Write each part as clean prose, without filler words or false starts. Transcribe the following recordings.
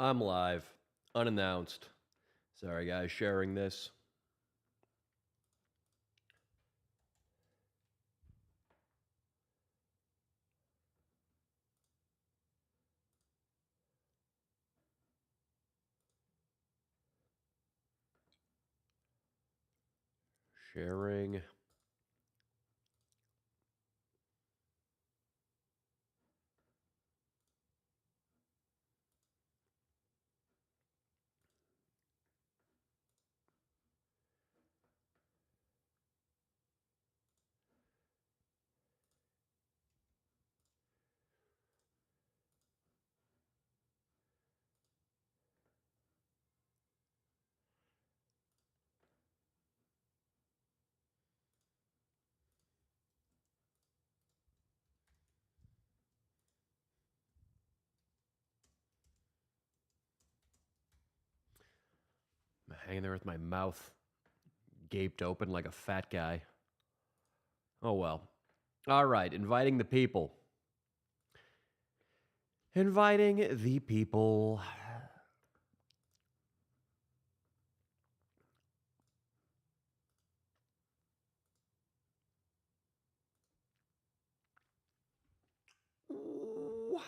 I'm live, unannounced. Sorry, guys, sharing this. Sharing. I'm hanging there with my mouth gaped open like a fat guy. Oh well. All right, inviting the people. Inviting the people. Ooh.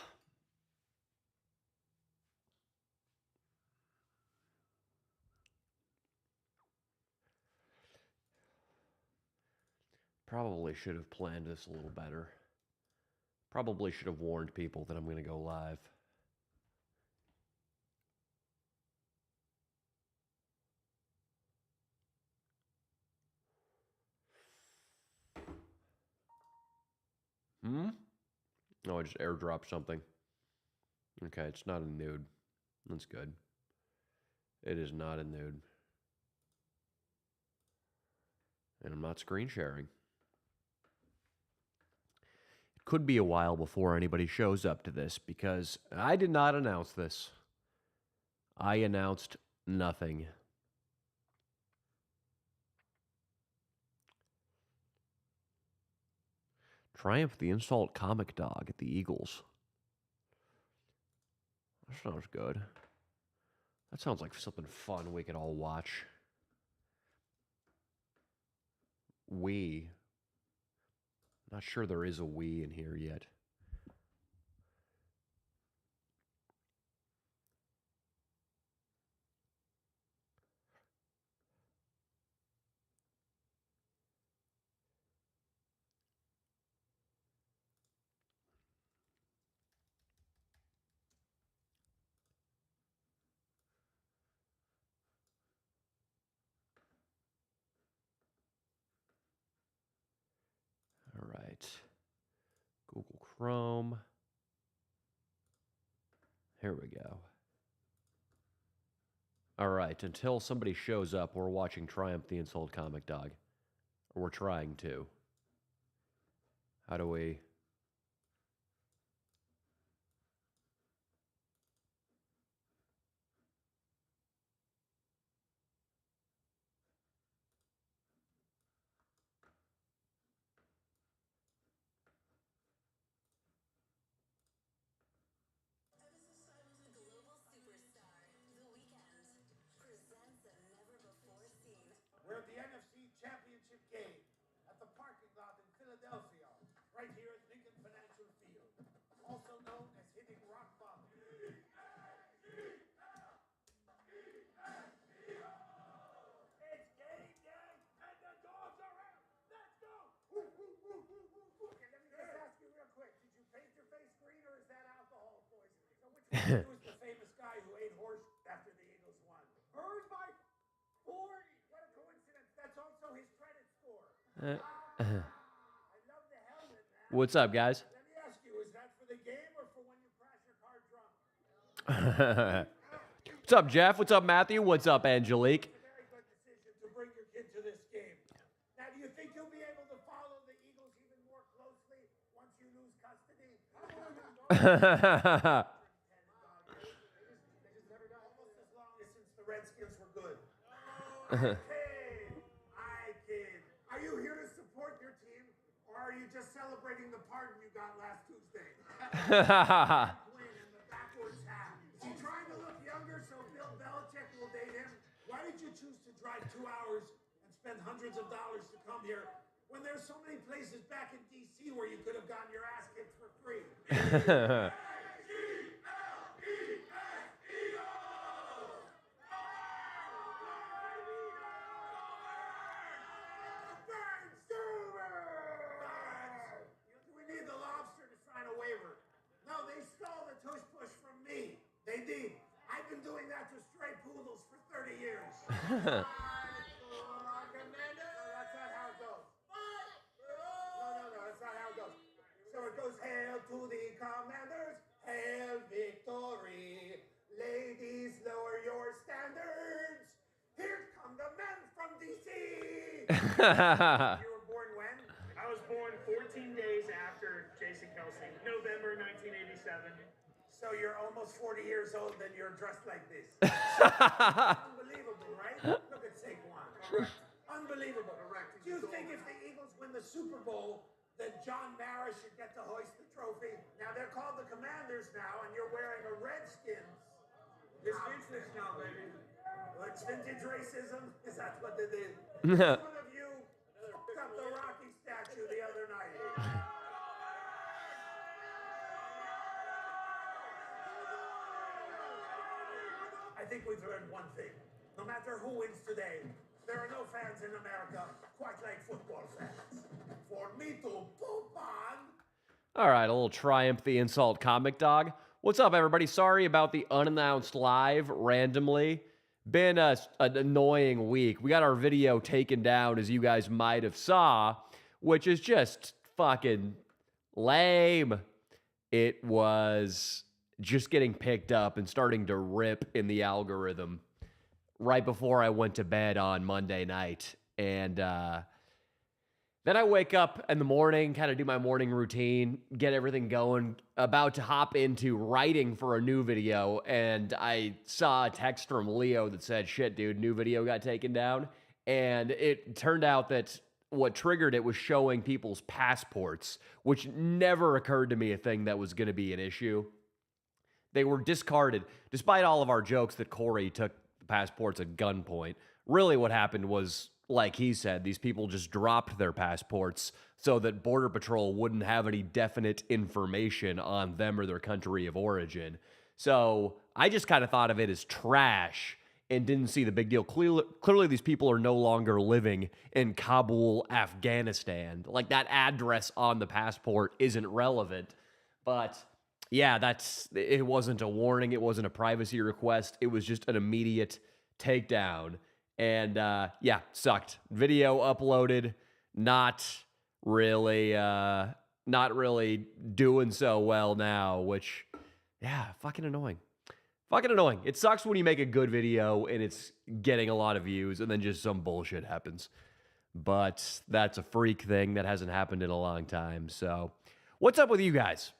Probably should have planned this a little better. Probably should have warned people that I'm going to go live. Oh, I just airdropped something. Okay, it's not a nude. That's good. It is not a nude. And I'm not screen sharing. It could be a while before anybody shows up to this because I did not announce this. I announced nothing. Triumph the Insult Comic Dog at the Eagles. That sounds good. That sounds like something fun we could all watch. We. Not sure there is a we in here yet. All right. Google Chrome. Here we go. All right, until somebody shows up, we're watching Triumph the Insult Comic Dog. Or we're trying to. How do we... We're at the NFC Championship game at the parking lot in Philadelphia, right here at Lincoln Financial Field, also known as hitting rock bottom. It's game day, and the dogs are out. Let's go! Okay, let me just ask you real quick. Did you paint your face green, or is that alcohol poisoning? So which one was the famous guy who ate horse after the Eagles won? Hers by 40. What a coincidence. That's also his credit score. I love the helmet, man. What's up, guys? Let me ask you, is that for the game or for when you crash your car drunk? What's up, Jeff? What's up, Matthew? What's up, Angelique? It's a very good decision to bring your kid to this game. Now, do you think you'll be able to follow the Eagles even more closely once you lose custody? They just never got almost as long as since the Redskins were good. Kid. Are you here to support your team, or are you just celebrating the pardon you got last Tuesday? Win in the backwards hat. Is he trying to look you choose to drive 2 hours and spend hundreds of dollars to come here when there's so many places back in D.C. where you could have gotten your ass kicked for free? We need the lobster to sign a waiver. No, they stole the tush push from me. They did. I've been doing that to stray poodles for 30 years. That's not how it goes. No, that's not how it goes. So it goes, hail to the commanders, hail victory. Ladies, lower your standards. Here come the men from D.C. You were born when? I was born 14 days after Jason Kelsey, November 1987. So you're almost 40 years old and you're dressed like this. Unbelievable, right? Look at Saquon. Correct. Unbelievable. Correct. Do you think if the Eagles win the Super Bowl, that John Mara should get to hoist the trophy? Now they're called the Commanders now, and you're wearing a Redskins. It's vintage now, baby. Well, it's vintage racism. Is that what they did? One of you fucked up the Rocky statue the other night. I think we've learned one thing. No matter who wins today, there are no fans in America quite like football fans. For me to poop on. All right, a little Triumph the Insult Comic Dog. What's up, everybody? Sorry about the unannounced live randomly. Been an annoying week. We got our video taken down, as you guys might have saw, which is just fucking lame. It was just getting picked up and starting to rip in the algorithm right before I went to bed on Monday night. And then I wake up in the morning, kind of do my morning routine, get everything going, about to hop into writing for a new video, and I saw a text from Leo that said, shit, dude, new video got taken down. And it turned out that what triggered it was showing people's passports, which never occurred to me a thing that was going to be an issue. They were discarded, despite all of our jokes that Corey took the passports at gunpoint. Really what happened was, like he said, these people just dropped their passports so that Border Patrol wouldn't have any definite information on them or their country of origin. So I just kind of thought of it as trash and didn't see the big deal. Clearly these people are no longer living in Kabul, Afghanistan. Like, that address on the passport isn't relevant. But yeah, it wasn't a warning. It wasn't a privacy request. It was just an immediate takedown. And yeah, sucked. Video uploaded, not really doing so well now, which, yeah, fucking annoying. Fucking annoying. It sucks when you make a good video and it's getting a lot of views and then just some bullshit happens. But that's a freak thing that hasn't happened in a long time. So what's up with you guys?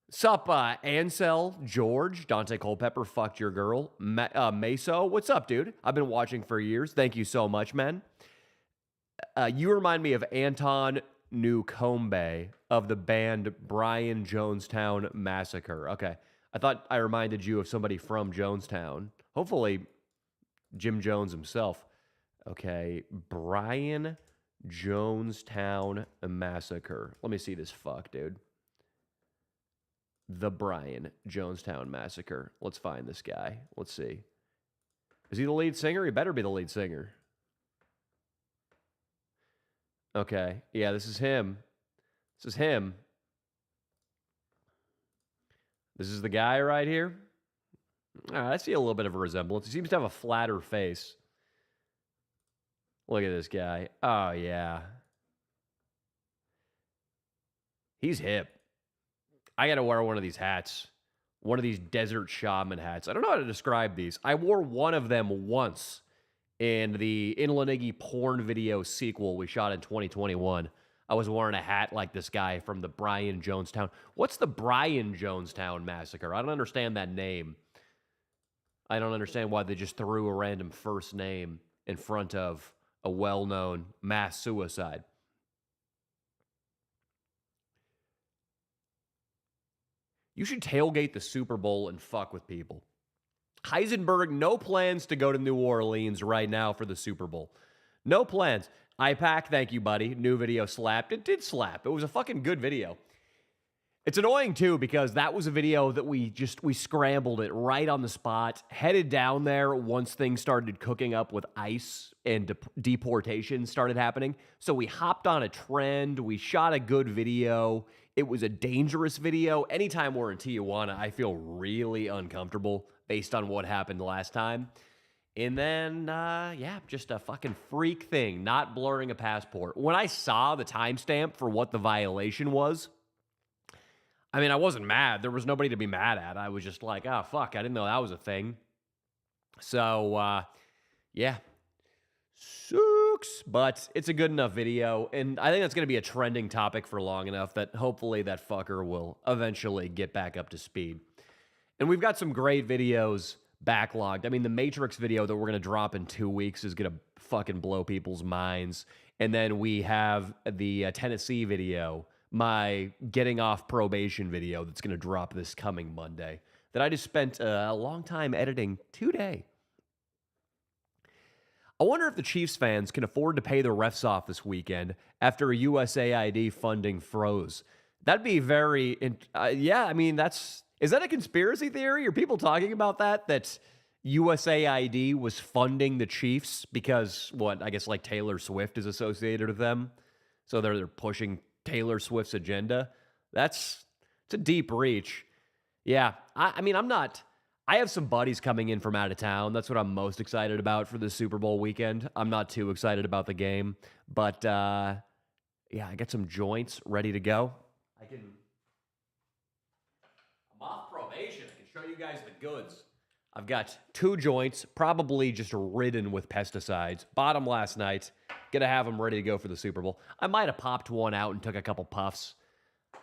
Sup, Ansel, George, Dante Culpepper, fucked your girl, Meso, what's up, dude? I've been watching for years. Thank you so much, man. You remind me of Anton Newcombe of the band Brian Jonestown Massacre. Okay, I thought I reminded you of somebody from Jonestown. Hopefully, Jim Jones himself. Okay, Brian Jonestown Massacre. Let me see this fuck, dude. The Brian Jonestown Massacre. Let's find this guy. Let's see. Is he the lead singer? He better be the lead singer. Okay. Yeah, this is him. This is him. This is the guy right here. All right, I see a little bit of a resemblance. He seems to have a flatter face. Look at this guy. Oh, yeah. He's hip. I got to wear one of these hats. One of these desert shaman hats. I don't know how to describe these. I wore one of them once in the Inland Iggy porn video sequel we shot in 2021. I was wearing a hat like this guy from the Brian Jonestown. What's the Brian Jonestown Massacre? I don't understand that name. I don't understand why they just threw a random first name in front of a well-known mass suicide. You should tailgate the Super Bowl and fuck with people. Heisenberg, no plans to go to New Orleans right now for the Super Bowl. No plans. IPAC, thank you, buddy. New video slapped. It did slap. It was a fucking good video. It's annoying, too, because that was a video that we scrambled it right on the spot, headed down there once things started cooking up with ICE and deportation started happening. So we hopped on a trend. We shot a good video. It was a dangerous video. Anytime we're in Tijuana, I feel really uncomfortable based on what happened last time. And then, yeah, just a fucking freak thing, not blurring a passport. When I saw the timestamp for what the violation was, I mean, I wasn't mad. There was nobody to be mad at. I was just like, oh, fuck, I didn't know that was a thing. So, yeah. Sucks. But it's a good enough video. And I think that's going to be a trending topic for long enough that hopefully that fucker will eventually get back up to speed. And we've got some great videos backlogged. I mean, the Matrix video that we're going to drop in 2 weeks is going to fucking blow people's minds. And then we have the Tennessee video, my getting off probation video that's going to drop this coming Monday that I just spent a long time editing today. I wonder if the Chiefs fans can afford to pay their refs off this weekend after USAID funding froze. That'd be very, yeah, I mean, is that a conspiracy theory? Are people talking about that USAID was funding the Chiefs because, I guess like Taylor Swift is associated with them? So they're pushing Taylor Swift's agenda? It's a deep reach. Yeah, I mean, I have some buddies coming in from out of town. That's what I'm most excited about for the Super Bowl weekend. I'm not too excited about the game, but yeah, I got some joints ready to go. I'm off probation. I can show you guys the goods. I've got 2 joints, probably just ridden with pesticides. Bought them last night. Gonna have them ready to go for the Super Bowl. I might have popped one out and took a couple puffs.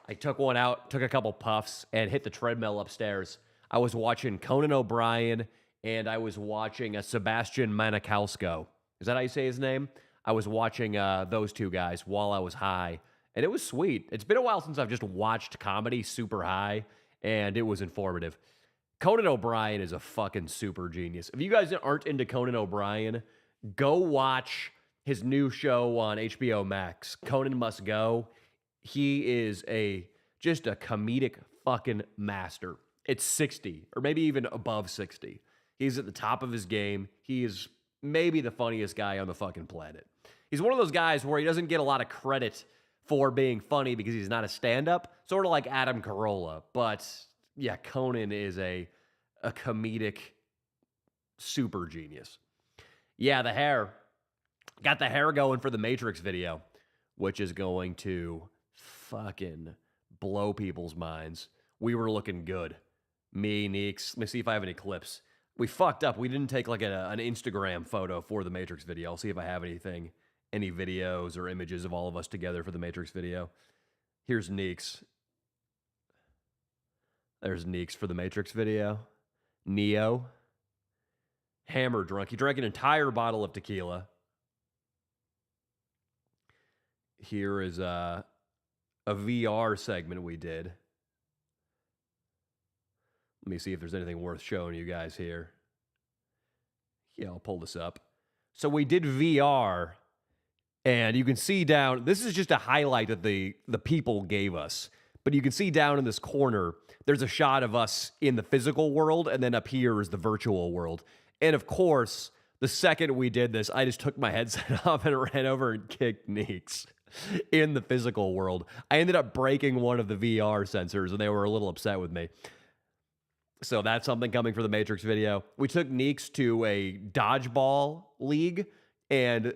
I took one out, took a couple puffs, and hit the treadmill upstairs. I was watching Conan O'Brien, and I was watching Sebastian Maniscalco. Is that how you say his name? I was watching those 2 guys while I was high, and it was sweet. It's been a while since I've just watched comedy super high, and it was informative. Conan O'Brien is a fucking super genius. If you guys aren't into Conan O'Brien, go watch his new show on HBO Max, Conan Must Go. He is just a comedic fucking master. It's 60, or maybe even above 60. He's at the top of his game. He is maybe the funniest guy on the fucking planet. He's one of those guys where he doesn't get a lot of credit for being funny because he's not a stand-up, sort of like Adam Carolla. But yeah, Conan is a comedic super genius. Yeah, the hair. Got the hair going for the Matrix video, which is going to fucking blow people's minds. We were looking good. Me, Neeks. Let me see if I have any clips. We fucked up. We didn't take like an Instagram photo for the Matrix video. I'll see if I have anything, any videos or images of all of us together for the Matrix video. Here's Neeks. There's Neeks for the Matrix video. Neo. Hammer drunk. He drank an entire bottle of tequila. Here is a VR segment we did. Let me see if there's anything worth showing you guys here. Yeah, I'll pull this up. So we did VR, and you can see down, this is just a highlight that the people gave us. But you can see down in this corner, there's a shot of us in the physical world, and then up here is the virtual world. And of course, the second we did this, I just took my headset off and ran over and kicked Neeks in the physical world. I ended up breaking one of the VR sensors, and they were a little upset with me. So that's something coming for the Matrix video. We took Neeks to a dodgeball league, and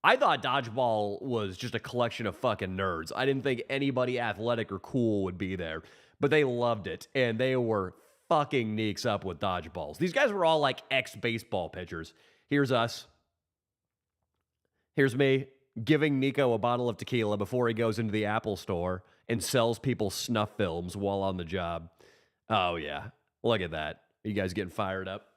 I thought dodgeball was just a collection of fucking nerds. I didn't think anybody athletic or cool would be there, but they loved it, and they were fucking Neeks up with dodgeballs. These guys were all like ex-baseball pitchers. Here's us. Here's me giving Nico a bottle of tequila before he goes into the Apple store and sells people snuff films while on the job. Oh, yeah. Look at that. You guys getting fired up?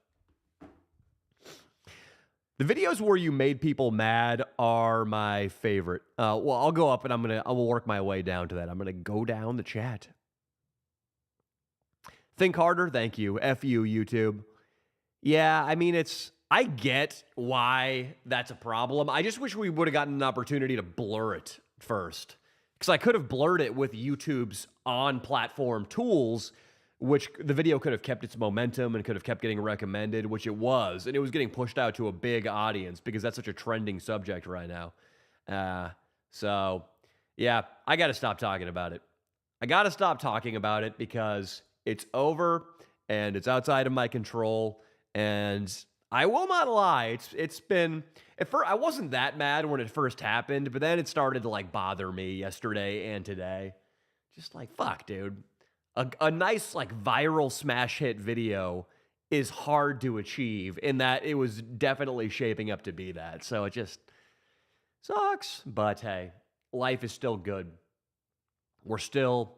The videos where you made people mad are my favorite. Well, I'll go up and I will work my way down to that. I'm going to go down the chat. Think harder. Thank you. F you, YouTube. Yeah, I mean, I get why that's a problem. I just wish we would have gotten an opportunity to blur it first. Because I could have blurred it with YouTube's on platform tools, which the video could have kept its momentum and could have kept getting recommended, which it was. And it was getting pushed out to a big audience because that's such a trending subject right now. So, yeah, I got to stop talking about it. I got to stop talking about it because it's over and it's outside of my control. And I will not lie, it's been at first I wasn't that mad when it first happened, but then it started to like bother me yesterday and today. Just like fuck, dude. A nice like viral smash hit video is hard to achieve in that it was definitely shaping up to be that. So it just sucks, but hey, life is still good. We're still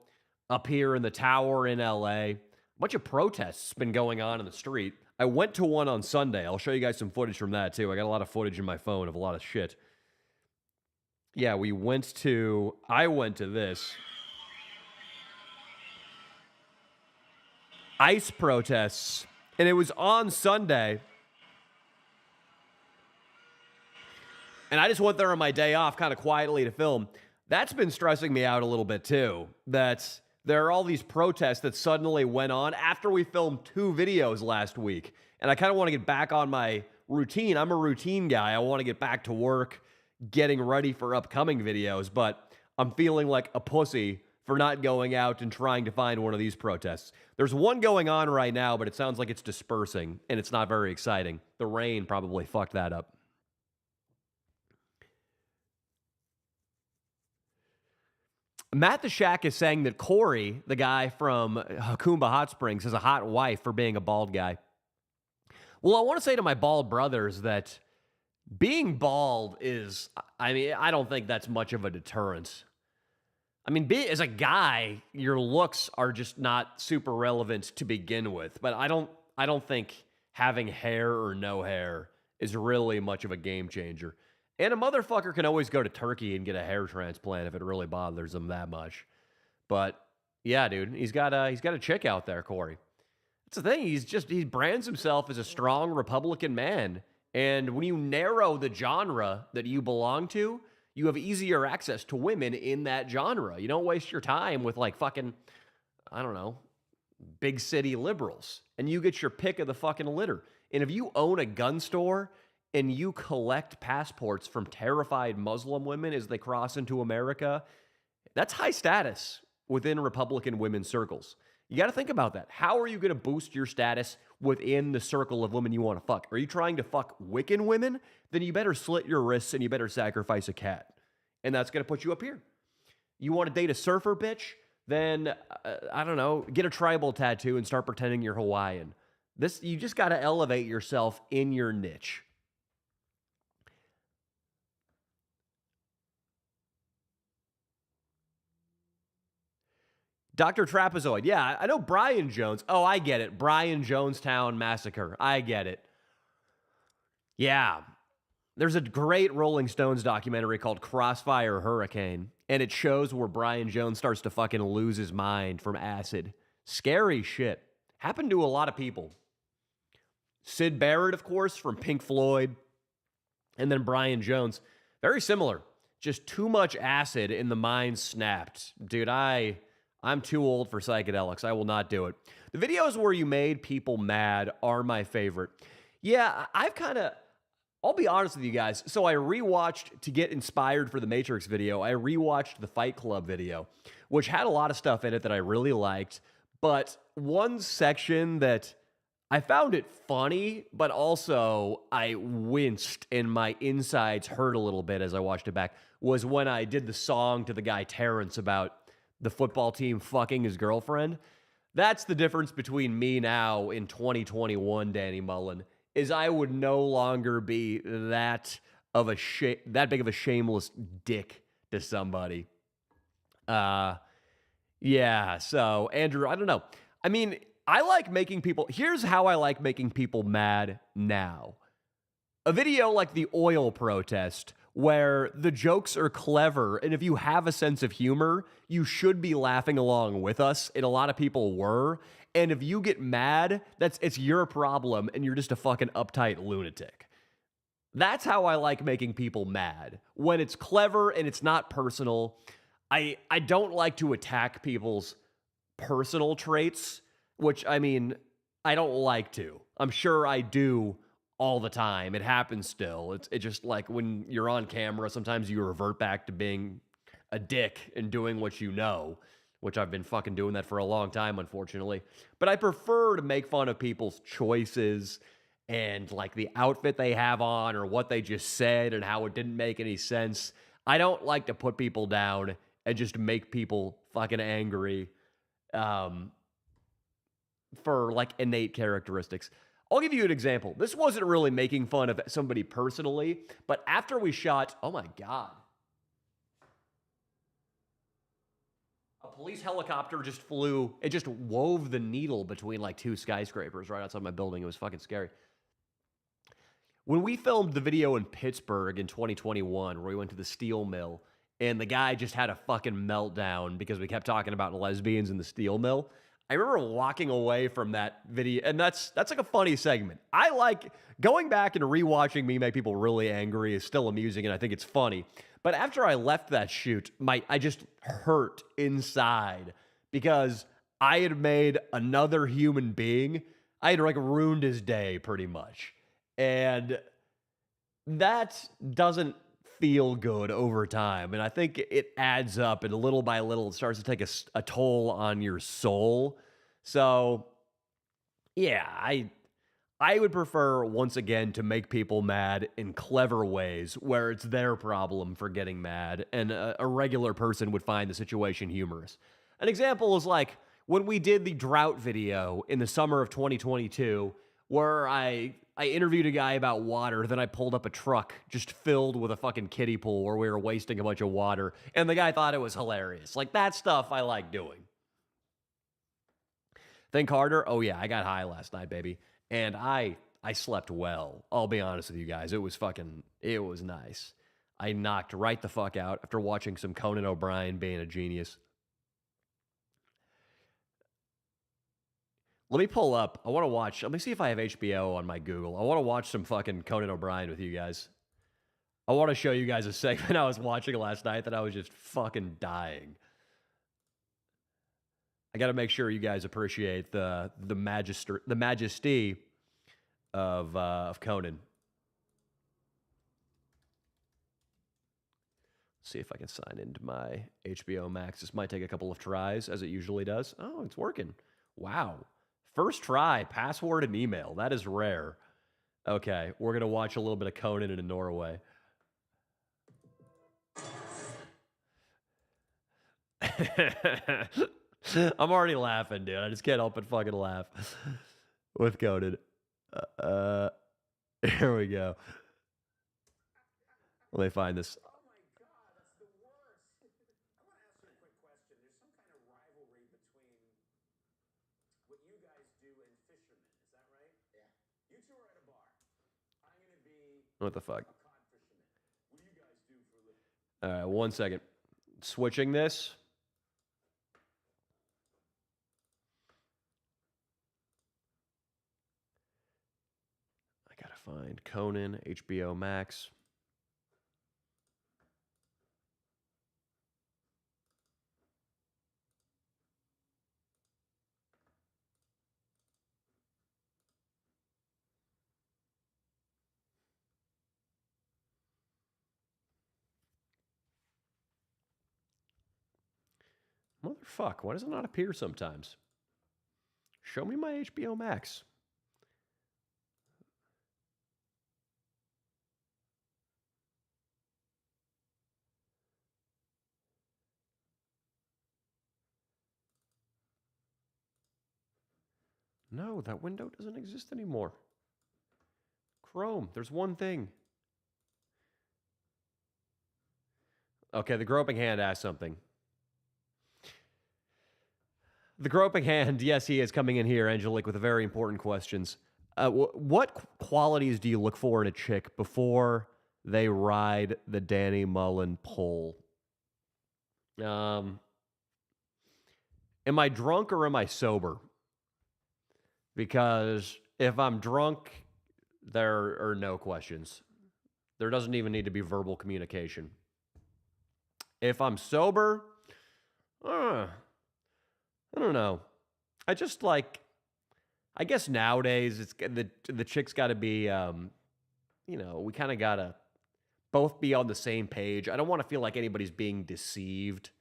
up here in the tower in LA. A bunch of protests been going on in the street. I went to one on Sunday. I'll show you guys some footage from that too. I got a lot of footage in my phone of a lot of shit. Yeah, I went to this. ICE protests, and it was on Sunday. And I just went there on my day off kind of quietly to film. That's been stressing me out a little bit too. That there are all these protests that suddenly went on after we filmed 2 videos last week. And I kind of want to get back on my routine. I'm a routine guy. I want to get back to work, getting ready for upcoming videos. But I'm feeling like a pussy for not going out and trying to find one of these protests. There's one going on right now, but it sounds like it's dispersing, and it's not very exciting. The rain probably fucked that up. Matt the Shack is saying that Corey, the guy from Hakumba Hot Springs, has a hot wife for being a bald guy. Well, I want to say to my bald brothers that being bald is, I mean, I don't think that's much of a deterrent. I mean, as a guy, your looks are just not super relevant to begin with. But I don't think having hair or no hair is really much of a game changer. And a motherfucker can always go to Turkey and get a hair transplant if it really bothers him that much. But yeah, dude, he's got a chick out there, Corey. That's the thing. He brands himself as a strong Republican man. And when you narrow the genre that you belong to, you have easier access to women in that genre. You don't waste your time with like fucking, I don't know, big city liberals. And you get your pick of the fucking litter. And if you own a gun store and you collect passports from terrified Muslim women as they cross into America, that's high status within Republican women's circles. You got to think about that. How are you going to boost your status within the circle of women you want to fuck? Are you trying to fuck Wiccan women? Then you better slit your wrists and you better sacrifice a cat. And that's going to put you up here. You want to date a surfer bitch? Then, I don't know, get a tribal tattoo and start pretending you're Hawaiian. You just got to elevate yourself in your niche. Dr. Trapezoid. Yeah, I know Brian Jones. Oh, I get it. Brian Jonestown Massacre. I get it. Yeah. There's a great Rolling Stones documentary called Crossfire Hurricane, and it shows where Brian Jones starts to fucking lose his mind from acid. Scary shit. Happened to a lot of people. Syd Barrett, of course, from Pink Floyd, and then Brian Jones. Very similar. Just too much acid and the mind snapped. Dude, I'm too old for psychedelics. I will not do it. The videos where you made people mad are my favorite. Yeah, I'll be honest with you guys. So I rewatched, to get inspired for the Matrix video, I rewatched the Fight Club video, which had a lot of stuff in it that I really liked. But one section that I found it funny, but also I winced and my insides hurt a little bit as I watched it back, was when I did the song to the guy Terrence about the football team fucking his girlfriend. That's the difference between me now in 2021, Danny Mullen, is I would no longer be that big of a shameless dick to somebody. Yeah, so Andrew, I don't know. I mean, here's how I like making people mad now. A video like the oil protest where the jokes are clever, and if you have a sense of humor, you should be laughing along with us, and a lot of people were. And if you get mad, it's your problem, and you're just a fucking uptight lunatic. That's how I like making people mad. When it's clever and it's not personal. I don't like to attack people's personal traits, which, I mean, I don't like to. I'm sure I do all the time. It happens still. It's just like when you're on camera, sometimes you revert back to being a dick and doing what you know, which I've been fucking doing that for a long time, unfortunately. But I prefer to make fun of people's choices and like the outfit they have on or what they just said and how it didn't make any sense. I don't like to put people down and just make people fucking angry for like innate characteristics. I'll give you an example. This wasn't really making fun of somebody personally, but after we shot, oh my God. A police helicopter just flew. It just wove the needle between like two skyscrapers right outside my building. It was fucking scary. When we filmed the video in Pittsburgh in 2021, where we went to the steel mill, and the guy just had a fucking meltdown because we kept talking about lesbians in the steel mill. I remember walking away from that video, and that's like a funny segment. I like going back and rewatching me make people really angry is still amusing, and I think it's funny. But after I left that shoot, I just hurt inside because I had made another human being. I had like ruined his day pretty much, and that doesn't feel good over time. And I think it adds up, and little by little, it starts to take a toll on your soul. So, yeah, I would prefer, once again, to make people mad in clever ways where it's their problem for getting mad, and a regular person would find the situation humorous. An example is like when we did the drought video in the summer of 2022, where I interviewed a guy about water, then I pulled up a truck just filled with a fucking kiddie pool where we were wasting a bunch of water, and the guy thought it was hilarious. Like, that stuff I like doing. Think harder? Oh yeah, I got high last night, baby. And I slept well. I'll be honest with you guys. It was nice. I knocked right the fuck out after watching some Conan O'Brien being a genius. Let me pull up. Let me see if I have HBO on my Google. I want to watch some fucking Conan O'Brien with you guys. I want to show you guys a segment I was watching last night that I was just fucking dying. I got to make sure you guys appreciate the majesty of Conan. See if I can sign into my HBO Max. This might take a couple of tries, as it usually does. Oh, it's working. Wow. First try, password and email. That is rare. Okay, we're going to watch a little bit of Conan in Norway. I'm already laughing, dude. I just can't help but fucking laugh with Conan. Here we go. Let me find this. Oh my God, that's the worst. I want to ask you a quick question. There's some kind of rivalry between what you guys do and fishermen. Is that right? Yeah. You two are at a bar. I'm going to be What the fuck? a cod fisherman. What do you guys do for a living? All right, 1 second. Switching this. I gotta find Conan, HBO Max. Motherfuck, why does it not appear sometimes? Show me my HBO Max. No, that window doesn't exist anymore. Chrome, there's one thing. Okay, the groping hand asked something. The groping hand, yes, he is coming in here, Angelique, with a very important questions. What qualities do you look for in a chick before they ride the Danny Mullen pole. Am I drunk or am I sober? Because if I'm drunk, there are no questions. There doesn't even need to be verbal communication. If I'm sober, I don't know. I just like, I guess nowadays it's the chick's got to be, we kind of got to both be on the same page. I don't want to feel like anybody's being deceived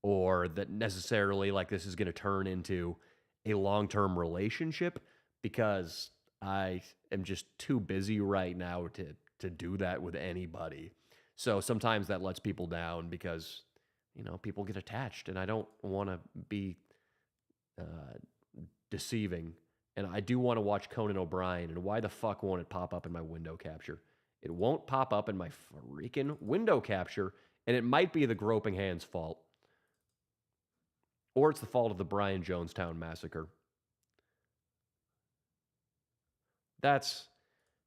or that necessarily like this is going to turn into a long-term relationship because I am just too busy right now to do that with anybody. So sometimes that lets people down because, people get attached and I don't want to be deceiving. And I do want to watch Conan O'Brien, and why the fuck won't it pop up in my window capture? It won't pop up in my freaking window capture, and it might be the Groping Hand's fault. Or it's the fault of the Brian Jonestown massacre. That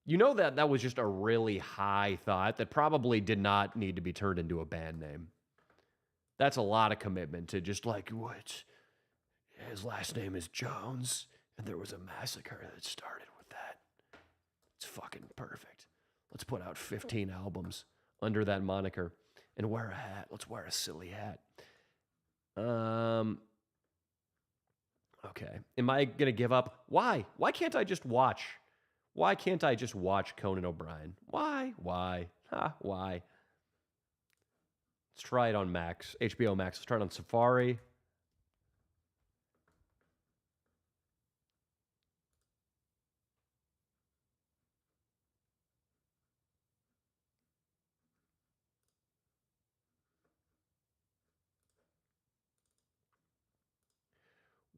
was just a really high thought that probably did not need to be turned into a band name. That's a lot of commitment to just like, what? His last name is Jones, and there was a massacre that started with that. It's fucking perfect. Let's put out 15 albums under that moniker and wear a hat. Let's wear a silly hat. Okay. Am I going to give up? Why? Why can't I just watch? Why can't I just watch Conan O'Brien? Why? Why? Why? Let's try it on Max. HBO Max. Let's try it on Safari.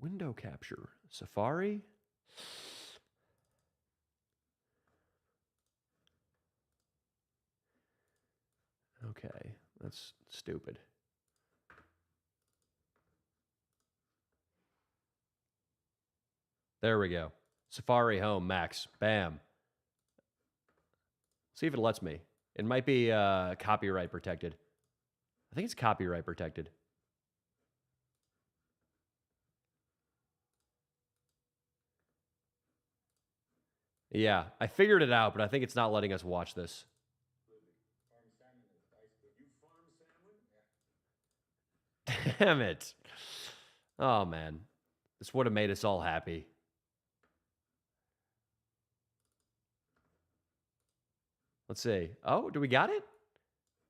Window capture. Safari. Okay, that's stupid. There we go. Safari Home, Max. Bam. See if it lets me. It might be copyright protected. I think it's copyright protected. Yeah, I figured it out, but I think it's not letting us watch this. Damn it. Oh, man. This would have made us all happy. Let's see. Oh, do we got it?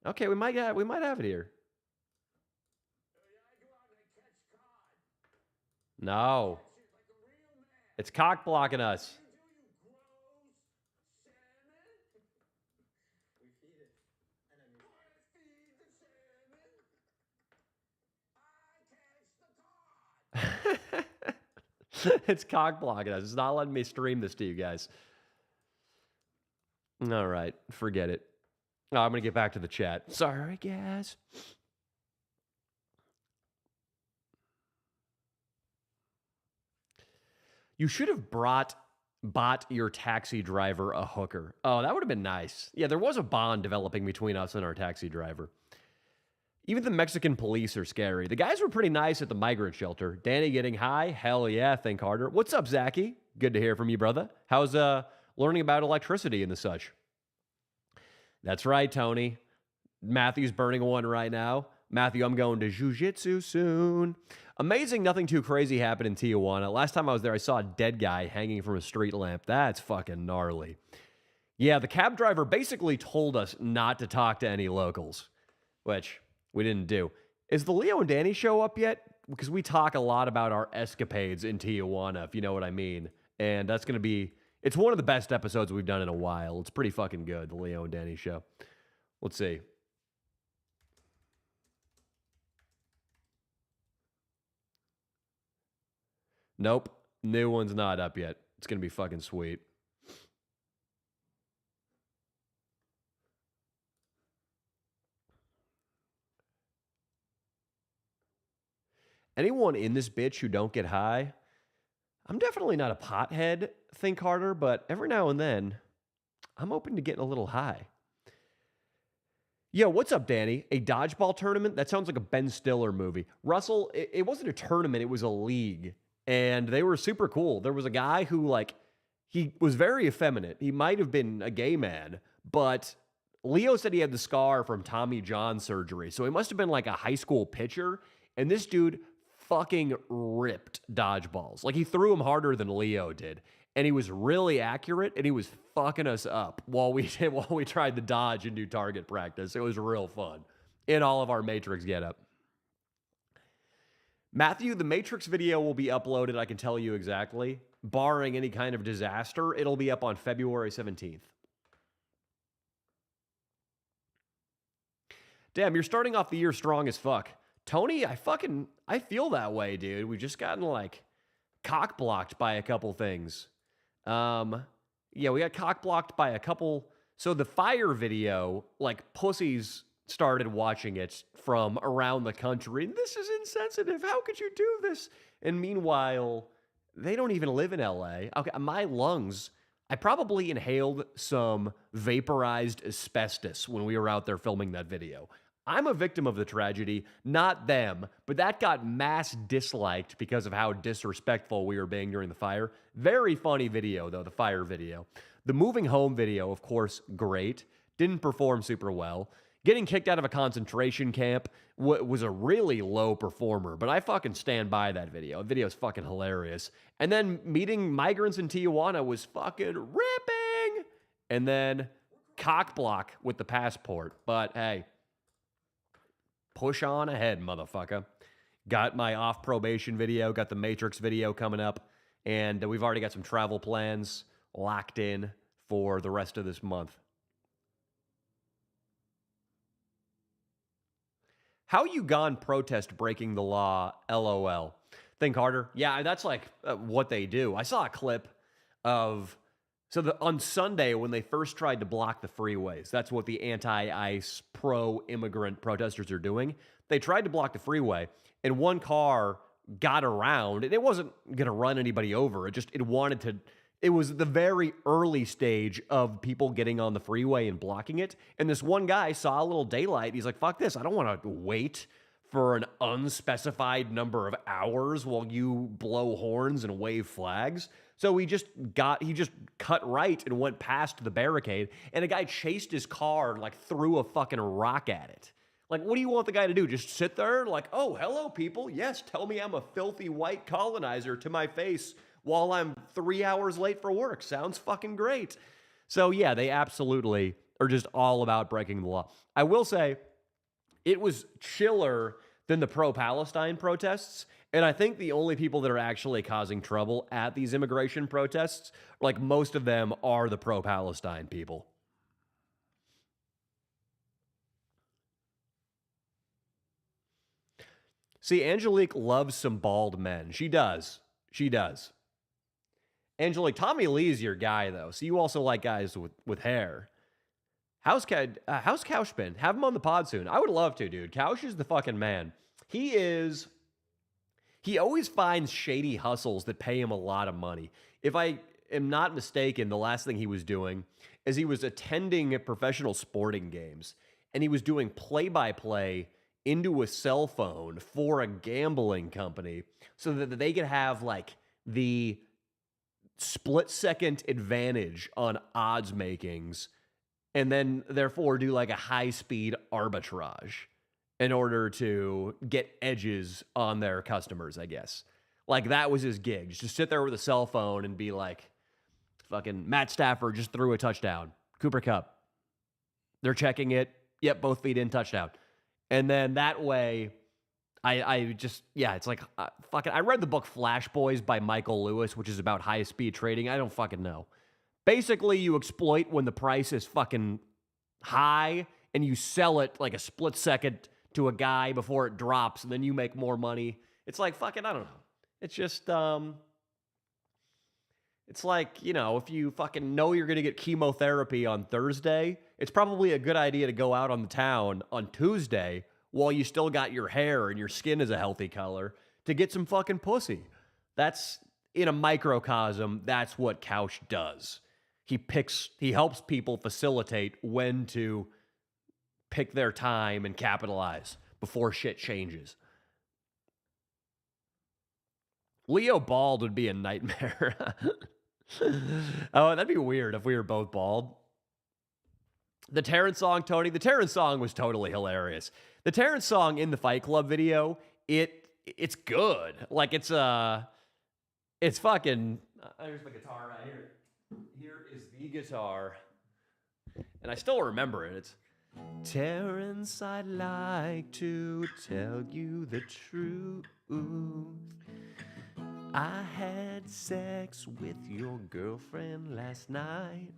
Okay, we might have it here. No. It's cock blocking us. It's cock blocking us. It's not letting me stream this to you guys. All right, forget it. Oh, I'm going to get back to the chat. Sorry, guys. You should have bought your taxi driver a hooker. Oh, that would have been nice. Yeah, there was a bond developing between us and our taxi driver. Even the Mexican police are scary. The guys were pretty nice at the migrant shelter. Danny getting high? Hell yeah, think harder. What's up, Zachy? Good to hear from you, brother. How's learning about electricity and the such? That's right, Tony. Matthew's burning one right now. Matthew, I'm going to jiu-jitsu soon. Amazing, nothing too crazy happened in Tijuana. Last time I was there, I saw a dead guy hanging from a street lamp. That's fucking gnarly. Yeah, the cab driver basically told us not to talk to any locals, which we didn't do. Is the Leo and Danny show up yet? Because we talk a lot about our escapades in Tijuana, if you know what I mean. And that's going to be... It's one of the best episodes we've done in a while. It's pretty fucking good, the Leo and Danny show. Let's see. Nope. New one's not up yet. It's going to be fucking sweet. Anyone in this bitch who don't get high? I'm definitely not a pothead, think harder, but every now and then, I'm open to getting a little high. Yo, what's up, Danny? A dodgeball tournament? That sounds like a Ben Stiller movie. Russell, it wasn't a tournament, it was a league. And they were super cool. There was a guy who, like, he was very effeminate. He might have been a gay man, but Leo said he had the scar from Tommy John surgery. So he must have been like a high school pitcher. And this dude fucking ripped dodgeballs. Like, he threw them harder than Leo did. And he was really accurate, and he was fucking us up while we tried to dodge and do target practice. It was real fun in all of our Matrix getup. Matthew, the Matrix video will be uploaded, I can tell you exactly. Barring any kind of disaster, it'll be up on February 17th. Damn, you're starting off the year strong as fuck. Tony, I feel that way, dude. We've just gotten, like, cock-blocked by a couple things. Yeah, we got cock-blocked by a couple. So the fire video, like, pussies started watching it from around the country. This is insensitive. How could you do this? And meanwhile, they don't even live in LA. Okay, my lungs, I probably inhaled some vaporized asbestos when we were out there filming that video. I'm a victim of the tragedy, not them, but that got mass disliked because of how disrespectful we were being during the fire. Very funny video, though, the fire video. The moving home video, of course, great. Didn't perform super well. Getting kicked out of a concentration camp was a really low performer, but I fucking stand by that video. The video's fucking hilarious. And then meeting migrants in Tijuana was fucking ripping. And then cock block with the passport. But hey, push on ahead, motherfucker. Got my off probation video, got the Matrix video coming up, and we've already got some travel plans locked in for the rest of this month. How you gone protest breaking the law, LOL. Think harder. Yeah, that's like what they do. I saw a clip of, on Sunday when they first tried to block the freeways, that's what the anti-ICE pro-immigrant protesters are doing. They tried to block the freeway, and one car got around, and it wasn't going to run anybody over. It was the very early stage of people getting on the freeway and blocking it. And this one guy saw a little daylight. He's like, fuck this. I don't want to wait for an unspecified number of hours while you blow horns and wave flags. So he just cut right and went past the barricade. And a guy chased his car and like threw a fucking rock at it. Like, what do you want the guy to do? Just sit there like, oh, hello, people. Yes, tell me I'm a filthy white colonizer to my face while I'm 3 hours late for work. Sounds fucking great. So yeah, they absolutely are just all about breaking the law. I will say, it was chiller than the pro-Palestine protests. And I think the only people that are actually causing trouble at these immigration protests, like most of them, are the pro-Palestine people. See, Angelique loves some bald men. She does. She does. Angelique, Tommy Lee's your guy, though. So you also like guys with hair. How's Couch been? Have him on the pod soon. I would love to, dude. Couch is the fucking man. He always finds shady hustles that pay him a lot of money. If I am not mistaken, the last thing he was doing is he was attending professional sporting games, and he was doing play-by-play into a cell phone for a gambling company so that they could have, like, the split-second advantage on odds makings and then, therefore, do, like, a high-speed arbitrage in order to get edges on their customers, I guess. Like, that was his gig. Just sit there with a cell phone and be like, fucking Matt Stafford just threw a touchdown. Cooper Kupp. They're checking it. Yep, both feet in, touchdown. And then that way, it's like, I read the book Flash Boys by Michael Lewis, which is about high-speed trading. I don't fucking know. Basically, you exploit when the price is fucking high, and you sell it like a split second to a guy before it drops, and then you make more money. It's like fucking, I don't know. It's just, it's like, you know, if you fucking know you're going to get chemotherapy on Thursday, it's probably a good idea to go out on the town on Tuesday while you still got your hair and your skin is a healthy color to get some fucking pussy. That's, in a microcosm, that's what Couch does. He helps people facilitate when to pick their time and capitalize before shit changes. Leo bald would be a nightmare. Oh, that'd be weird if we were both bald. The Terrence song, Tony. The Terrence song was totally hilarious. The Terrence song in the Fight Club video, it's good. Like it's fucking. Here's my guitar right here. Here is the guitar, and I still remember it. It's Terrence. I'd like to tell you the truth. I had sex with your girlfriend last night.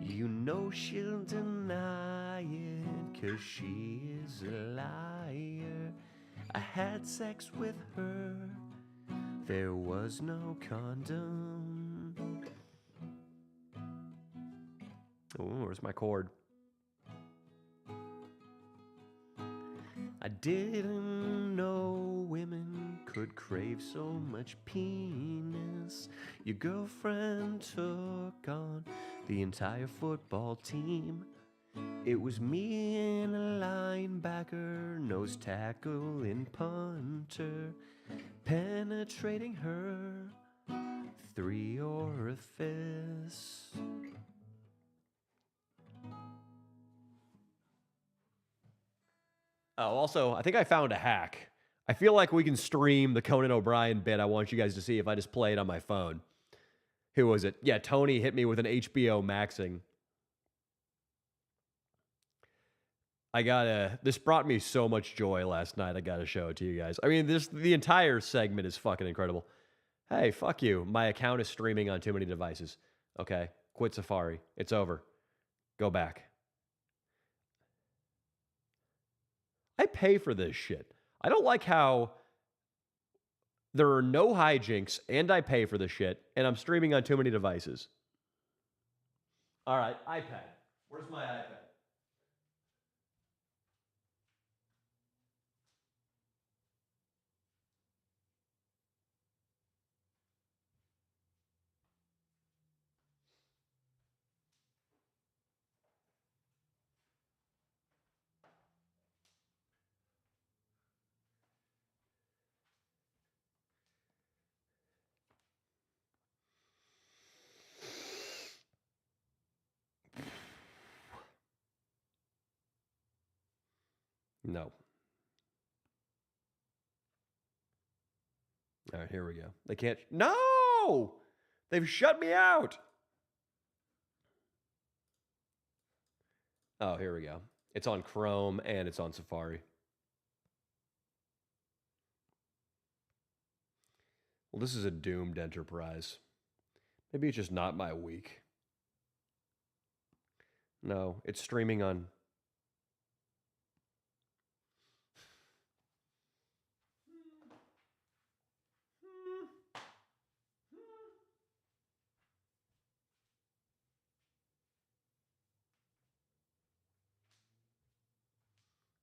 You know she'll deny it, 'cause she is a liar. I had sex with her, there was no condom. Oh, where's my chord? I didn't know women could crave so much penis. Your girlfriend took on the entire football team. It was me and a linebacker, nose tackle and punter, penetrating her 3 orifice. Oh, also, I think I found a hack. I feel like we can stream the Conan O'Brien bit I want you guys to see if I just play it on my phone. Who was it? Yeah, Tony hit me with an HBO Maxing. This brought me so much joy last night. I gotta show it to you guys. I mean, the entire segment is fucking incredible. Hey, fuck you. My account is streaming on too many devices. Okay, quit Safari. It's over. Go back. I pay for this shit. I don't like how there are no hijinks and I pay for this shit and I'm streaming on too many devices. All right, iPad. Where's my iPad? No. All right, here we go. They can't. No! They've shut me out. Oh, here we go. It's on Chrome and it's on Safari. Well, this is a doomed enterprise. Maybe it's just not my week. No, it's streaming on.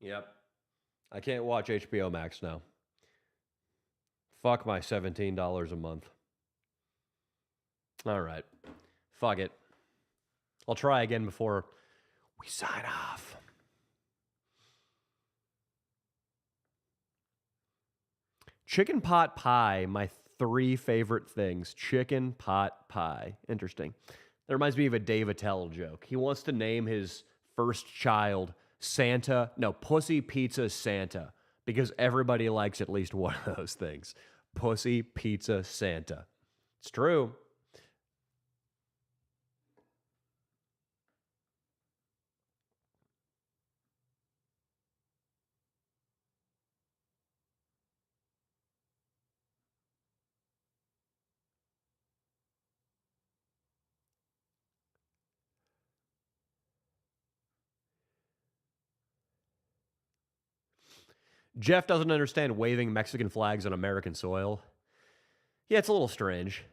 Yep. I can't watch HBO Max now. Fuck my $17 a month. All right. Fuck it. I'll try again before we sign off. Chicken pot pie, my 3 favorite things. Chicken pot pie. Interesting. That reminds me of a Dave Attell joke. He wants to name his first child Pussy Pizza Santa, because everybody likes at least one of those things. Pussy Pizza Santa. It's true. Jeff doesn't understand waving Mexican flags on American soil. Yeah, it's a little strange.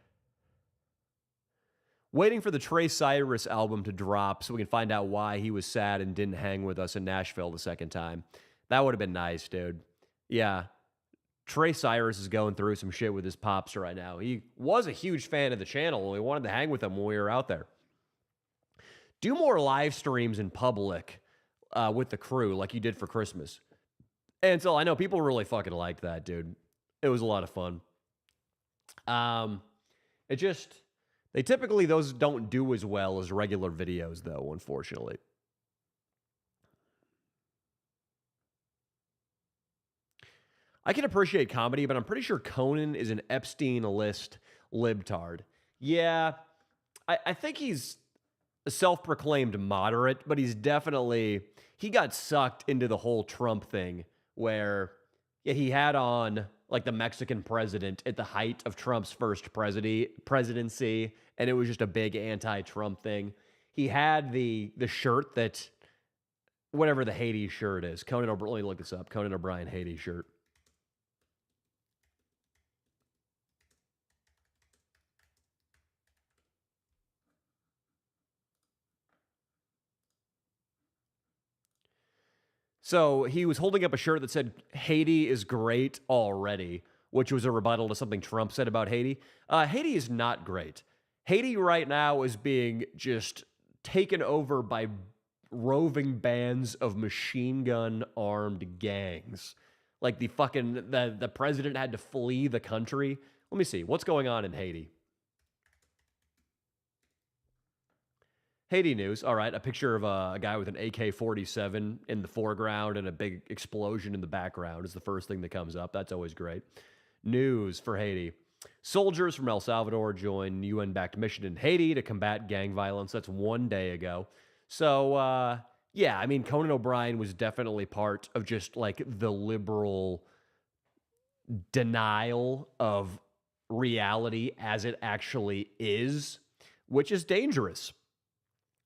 Waiting for the Trey Cyrus album to drop so we can find out why he was sad and didn't hang with us in Nashville the second time. That would have been nice, dude. Yeah. Trey Cyrus is going through some shit with his pops right now. He was a huge fan of the channel and we wanted to hang with him when we were out there. Do more live streams in public. with the crew like he did for Christmas. And so I know people really fucking liked that, dude. It was a lot of fun. It just, they typically, those don't do as well as regular videos, though, unfortunately. I can appreciate comedy, but I'm pretty sure Conan is an Epstein list libtard. Yeah, I think he's a self-proclaimed moderate, but he's definitely, he got sucked into the whole Trump thing where he had on like the Mexican president at the height of Trump's first presidency, and it was just a big anti-Trump thing. He had the shirt that, whatever the Haiti shirt is, let me look this up, Conan O'Brien Haiti shirt. So he was holding up a shirt that said, Haiti is great already, which was a rebuttal to something Trump said about Haiti. Haiti is not great. Haiti right now is being just taken over by roving bands of machine gun armed gangs. Like the president had to flee the country. Let me see. What's going on in Haiti? Haiti news. All right, a picture of a guy with an AK-47 in the foreground and a big explosion in the background is the first thing that comes up. That's always great. News for Haiti. Soldiers from El Salvador join UN-backed mission in Haiti to combat gang violence. That's 1 day ago. So, yeah, I mean, Conan O'Brien was definitely part of just like the liberal denial of reality as it actually is, which is dangerous.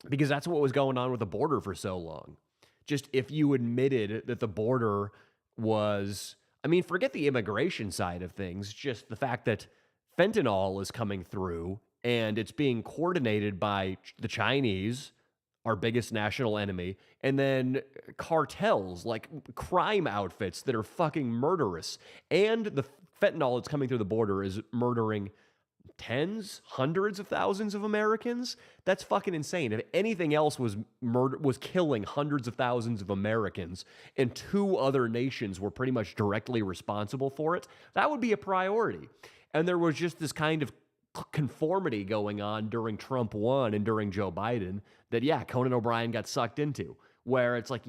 Because that's what was going on with the border for so long. Just if you admitted that the border was, I mean, forget the immigration side of things, just the fact that fentanyl is coming through and it's being coordinated by the Chinese, our biggest national enemy, and then cartels, like crime outfits that are fucking murderous. And the fentanyl that's coming through the border is murdering tens, hundreds of thousands of Americans. That's fucking insane. If anything else was killing hundreds of thousands of Americans and 2 other nations were pretty much directly responsible for it, that would be a priority. And there was just this kind of conformity going on during Trump 1 and during Joe Biden that, yeah, Conan O'Brien got sucked into, where it's like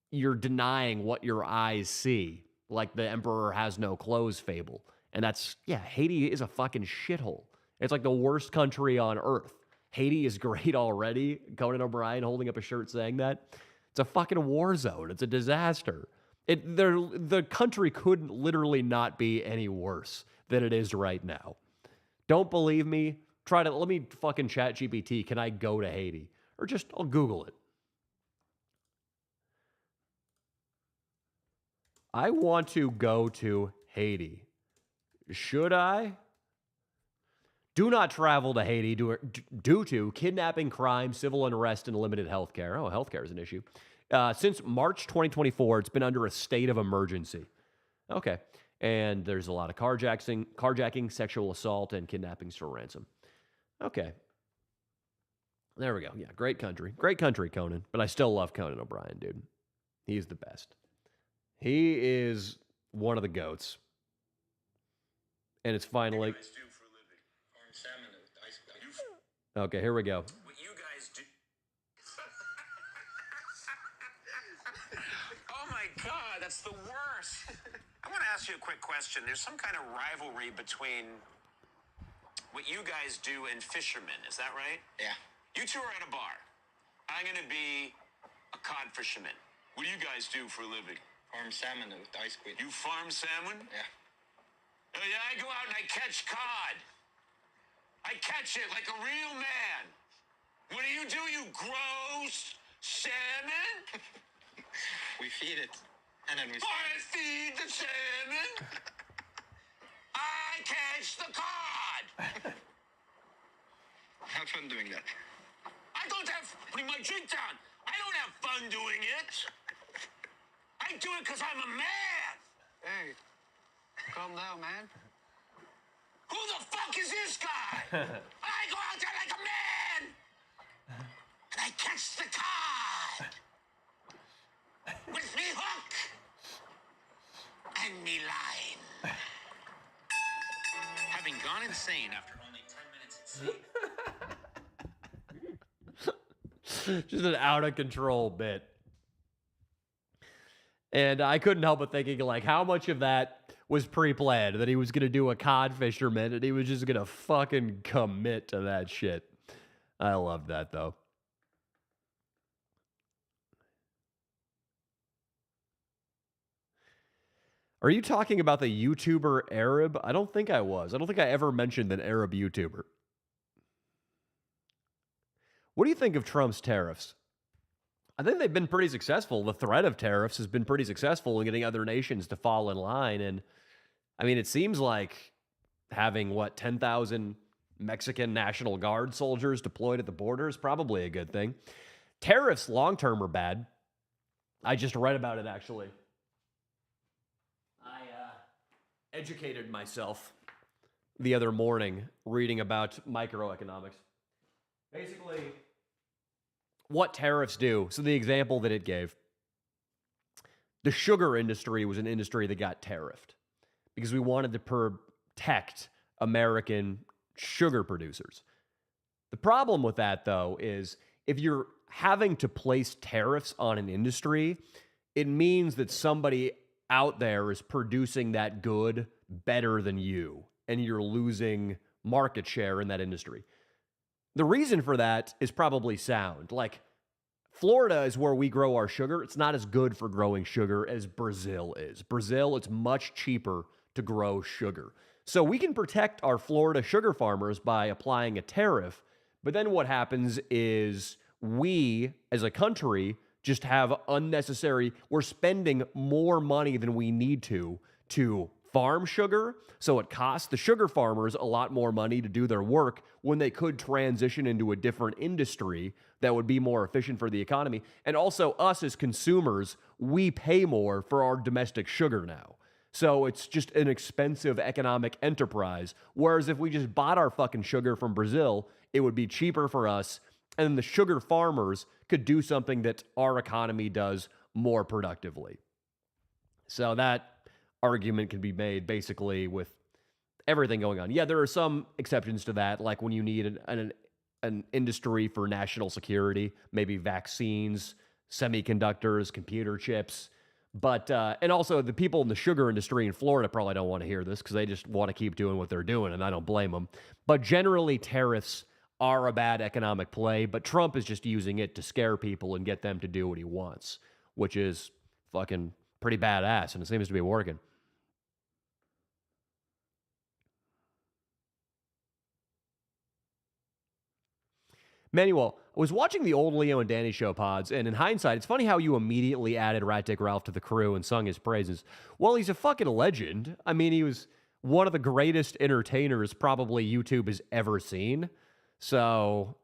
you're denying what your eyes see, like the emperor has no clothes fable. And that's, yeah, Haiti is a fucking shithole. It's like the worst country on earth. Haiti is great already. Conan O'Brien holding up a shirt saying that. It's a fucking war zone. It's a disaster. The country could literally not be any worse than it is right now. Don't believe me? Let me fucking chat GPT. Can I go to Haiti? Or just, I'll Google it. I want to go to Haiti. Should I? Do not travel to Haiti due to kidnapping, crime, civil unrest, and limited health care. Oh, health care is an issue. Since March 2024, it's been under a state of emergency. Okay. And there's a lot of carjacking, sexual assault, and kidnappings for ransom. Okay. There we go. Yeah, great country. Great country, Conan. But I still love Conan O'Brien, dude. He's the best. He is one of the GOATs. And it's finally... Okay, here we go. What you guys do... Oh my God, that's the worst. I want to ask you a quick question. There's some kind of rivalry between what you guys do and fishermen. Is that right? Yeah. You two are at a bar. I'm going to be a cod fisherman. What do you guys do for a living? Farm salmon with ice squid. You farm salmon? Yeah. Oh, yeah, I go out and I catch cod. I catch it like a real man. What do? You gross salmon? We feed it. And then we... I feed the salmon. I catch the cod. Have fun doing that. I don't have... Putting my drink down. I don't have fun doing it. I do it because I'm a man. Hey, calm down, man. Who the fuck is this guy? I go out there like a man. And I catch the cod. me line. Having gone insane after only 10 minutes at sea. Just an out of control bit. And I couldn't help but thinking, like, how much of that was pre-planned, that he was going to do a cod fisherman and he was just going to fucking commit to that shit. I love that, though. Are you talking about the YouTuber Arab? I don't think I was. I don't think I ever mentioned an Arab YouTuber. What do you think of Trump's tariffs? I think they've been pretty successful. The threat of tariffs has been pretty successful in getting other nations to fall in line. And I mean, it seems like having, 10,000 Mexican National Guard soldiers deployed at the border is probably a good thing. Tariffs long-term are bad. I just read about it, actually. I educated myself the other morning reading about microeconomics. Basically, what tariffs do. So the example that it gave, the sugar industry was an industry that got tariffed because we wanted to protect American sugar producers. The problem with that, though, is if you're having to place tariffs on an industry, it means that somebody out there is producing that good better than you, and you're losing market share in that industry. The reason for that is probably sound. Like, Florida is where we grow our sugar. It's not as good for growing sugar as Brazil is. Brazil, it's much cheaper to grow sugar. So we can protect our Florida sugar farmers by applying a tariff, but then what happens is we, as a country, just have we're spending more money than we need to farm sugar, so it costs the sugar farmers a lot more money to do their work when they could transition into a different industry that would be more efficient for the economy. And also, us as consumers, we pay more for our domestic sugar now. So it's just an expensive economic enterprise. Whereas if we just bought our fucking sugar from Brazil, it would be cheaper for us, and then the sugar farmers could do something that our economy does more productively. So that argument can be made basically with everything going on. Yeah, there are some exceptions to that, like when you need an industry for national security, maybe vaccines, semiconductors, computer chips. But, and also the people in the sugar industry in Florida probably don't want to hear this because they just want to keep doing what they're doing, and I don't blame them. But generally, tariffs are a bad economic play, but Trump is just using it to scare people and get them to do what he wants, which is fucking pretty badass, and it seems to be working. Manuel, I was watching the old Leo and Danny show pods, and in hindsight, it's funny how you immediately added Rat Dick Ralph to the crew and sung his praises. Well, he's a fucking legend. I mean, he was one of the greatest entertainers probably YouTube has ever seen. So,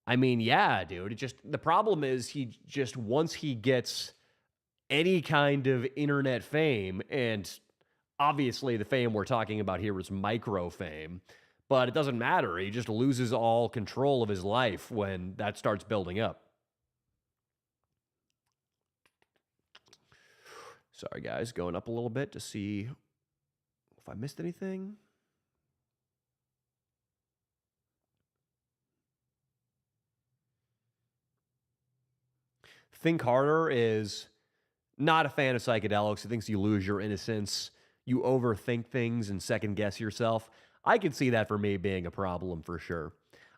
I mean, yeah, dude. The problem is once he gets any kind of internet fame, and obviously the fame we're talking about here is micro fame, but it doesn't matter. He just loses all control of his life when that starts building up. Sorry, guys. Going up a little bit to see if I missed anything. Think Harder is not a fan of psychedelics. He thinks you lose your innocence. You overthink things and second guess yourself. I could see that for me being a problem for sure.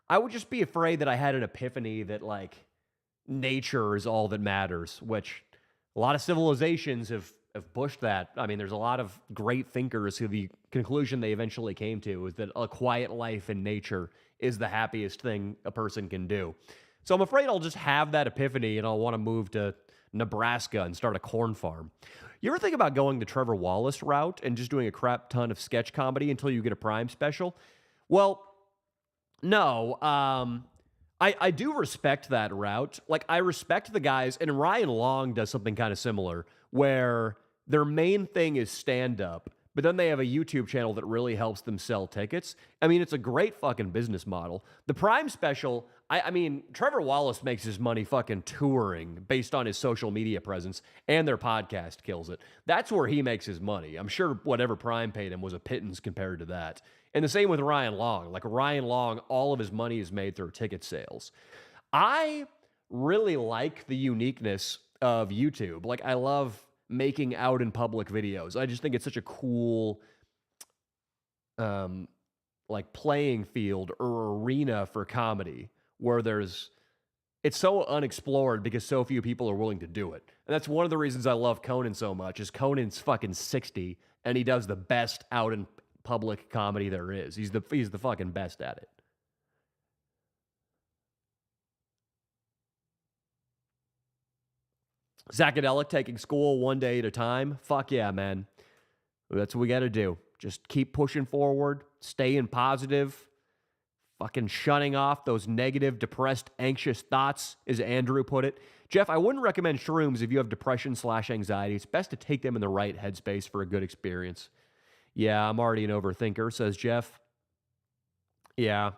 I would just be afraid that I had an epiphany that, like, nature is all that matters, which a lot of civilizations have pushed that. I mean, there's a lot of great thinkers who the conclusion they eventually came to is that a quiet life in nature is the happiest thing a person can do. So I'm afraid I'll just have that epiphany and I'll want to move to Nebraska and start a corn farm. You ever think about going the Trevor Wallace route and just doing a crap ton of sketch comedy until you get a Prime special? Well, no. I do respect that route. Like, I respect the guys, and Ryan Long does something kind of similar, where their main thing is stand-up, but then they have a YouTube channel that really helps them sell tickets. I mean, it's a great fucking business model. The Prime special, I mean, Trevor Wallace makes his money fucking touring based on his social media presence, and their podcast kills it. That's where he makes his money. I'm sure whatever Prime paid him was a pittance compared to that. And the same with Ryan Long. Like, Ryan Long, all of his money is made through ticket sales. I really like the uniqueness of YouTube. Like, I love making out in public videos. I just think it's such a cool like playing field or arena for comedy where it's so unexplored because so few people are willing to do it. And that's one of the reasons I love Conan so much is Conan's fucking 60 and he does the best out in public comedy there is. He's the fucking best at it. Zacadelic taking school one day at a time. Fuck yeah, man. That's what we got to do. Just keep pushing forward, staying positive, fucking shutting off those negative, depressed, anxious thoughts, as Andrew put it. Jeff, I wouldn't recommend shrooms if you have depression/anxiety. It's best to take them in the right headspace for a good experience. Yeah, I'm already an overthinker, says Jeff. Yeah.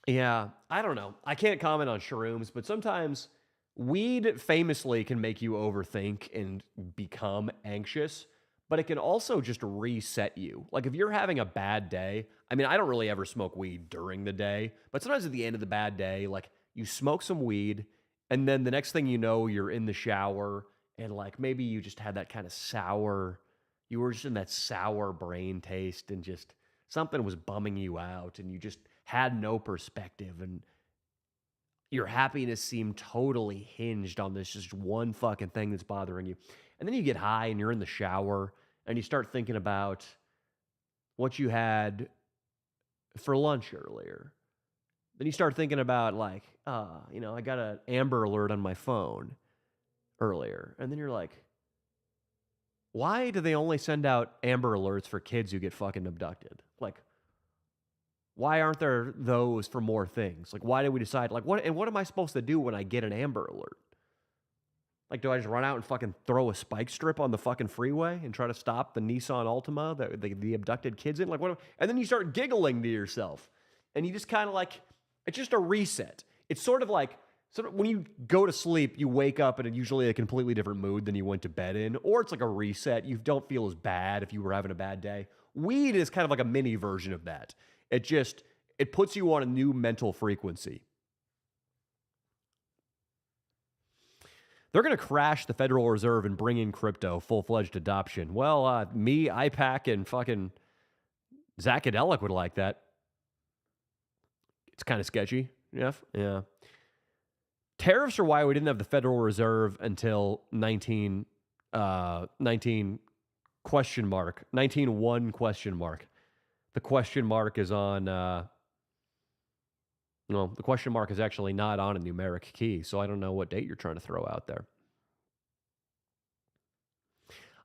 Yeah, I don't know. I can't comment on shrooms, but sometimes weed famously can make you overthink and become anxious, but it can also just reset you. Like if you're having a bad day, I mean, I don't really ever smoke weed during the day, but sometimes at the end of the bad day, like you smoke some weed, and then the next thing you know, you're in the shower, and like maybe you just had that kind of sour, you were just in that sour brain taste, and just something was bumming you out, and you just had no perspective, and your happiness seemed totally hinged on this just one fucking thing that's bothering you. And then you get high and you're in the shower and you start thinking about what you had for lunch earlier. Then you start thinking about like, I got an Amber Alert on my phone earlier. And then you're like, why do they only send out Amber Alerts for kids who get fucking abducted? Like, why aren't there those for more things? Like, why did we decide, like, what am I supposed to do when I get an Amber Alert? Like, do I just run out and fucking throw a spike strip on the fucking freeway and try to stop the Nissan Altima that the abducted kids in? Like, and then you start giggling to yourself. And you just kind of like, it's just a reset. It's sort of like when you go to sleep, you wake up in usually a completely different mood than you went to bed in. Or it's like a reset. You don't feel as bad if you were having a bad day. Weed is kind of like a mini version of that. It puts you on a new mental frequency. They're going to crash the Federal Reserve and bring in crypto, full-fledged adoption. Well, me, IPAC, and fucking Zacadelic would like that. It's kind of sketchy, Jeff. Yeah. Tariffs are why we didn't have the Federal Reserve until 19 question mark. 1901 question mark. The question mark is on, the question mark is actually not on a numeric key, so I don't know what date you're trying to throw out there.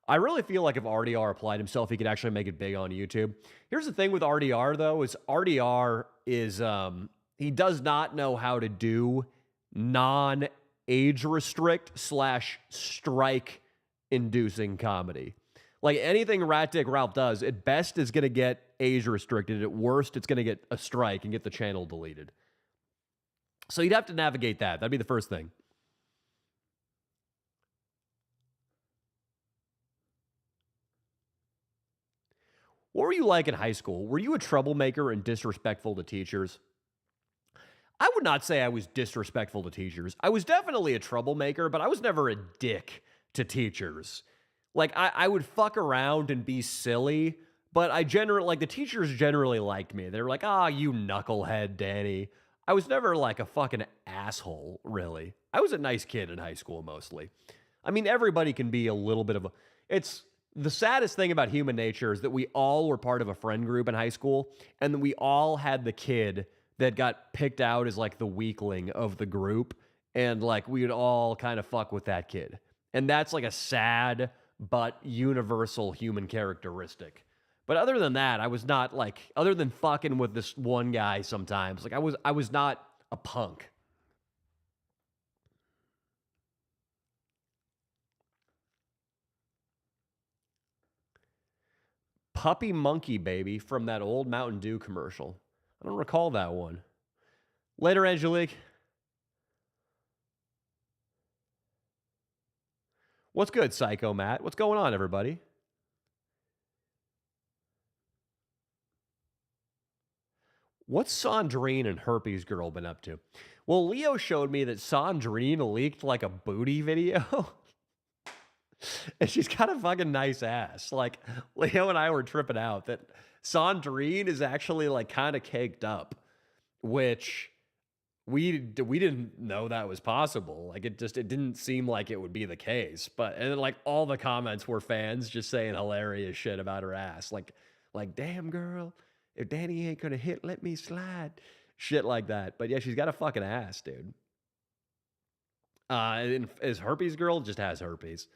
I really feel like if RDR applied himself, he could actually make it big on YouTube. Here's the thing with RDR, though, is RDR is, he does not know how to do non-age restrict / strike-inducing comedy. Like anything Rat Dick Ralph does, at best is going to get age restricted. At worst, it's going to get a strike and get the channel deleted. So you'd have to navigate that. That'd be the first thing. What were you like in high school? Were you a troublemaker and disrespectful to teachers? I would not say I was disrespectful to teachers. I was definitely a troublemaker, but I was never a dick to teachers. Like, I would fuck around and be silly, but the teachers generally liked me. They were like, you knucklehead, Danny. I was never like a fucking asshole, really. I was a nice kid in high school, mostly. I mean, everybody can be a little bit of it's the saddest thing about human nature is that we all were part of a friend group in high school, and then we all had the kid that got picked out as like the weakling of the group, and like we would all kind of fuck with that kid. And that's like a sad but universal human characteristic. But other than that, I was not like, other than fucking with this one guy sometimes, like I was not a punk. Puppy Monkey Baby from that old Mountain Dew commercial. I don't recall that one. Later, Angelique. What's good, Psycho Matt? What's going on, everybody? What's Sandrine and Herpes Girl been up to? Well, Leo showed me that Sandrine leaked like a booty video. And she's got a fucking nice ass. Like, Leo and I were tripping out that Sandrine is actually like kind of caked up, which we didn't know that was possible. Like, it didn't seem like it would be the case. But and then like all the comments were fans just saying hilarious shit about her ass. Like damn girl, if Danny ain't gonna hit, let me slide. Shit like that. But yeah, she's got a fucking ass, dude. And is Herpes Girl just has herpes.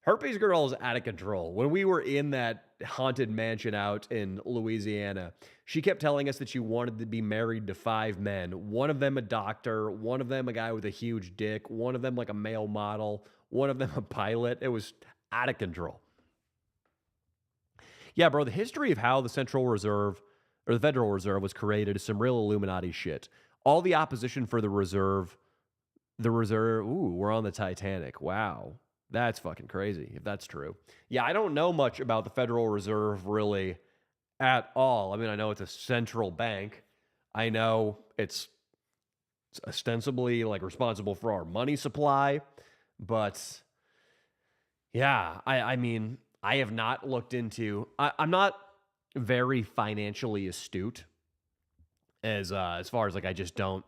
Herpes Girl is out of control. When we were in that haunted mansion out in Louisiana, she kept telling us that she wanted to be married to 5 men. One of them a doctor, one of them a guy with a huge dick, one of them like a male model, one of them a pilot. It was out of control. Yeah, bro, the history of how the Central Reserve or the Federal Reserve was created is some real Illuminati shit. All the opposition for the reserve, ooh, we're on the Titanic. Wow. That's fucking crazy, if that's true. Yeah, I don't know much about the Federal Reserve really at all. I mean, I know it's a central bank. I know it's ostensibly like responsible for our money supply. But yeah, I mean, I have not looked into... I'm not very financially astute as far as like I just don't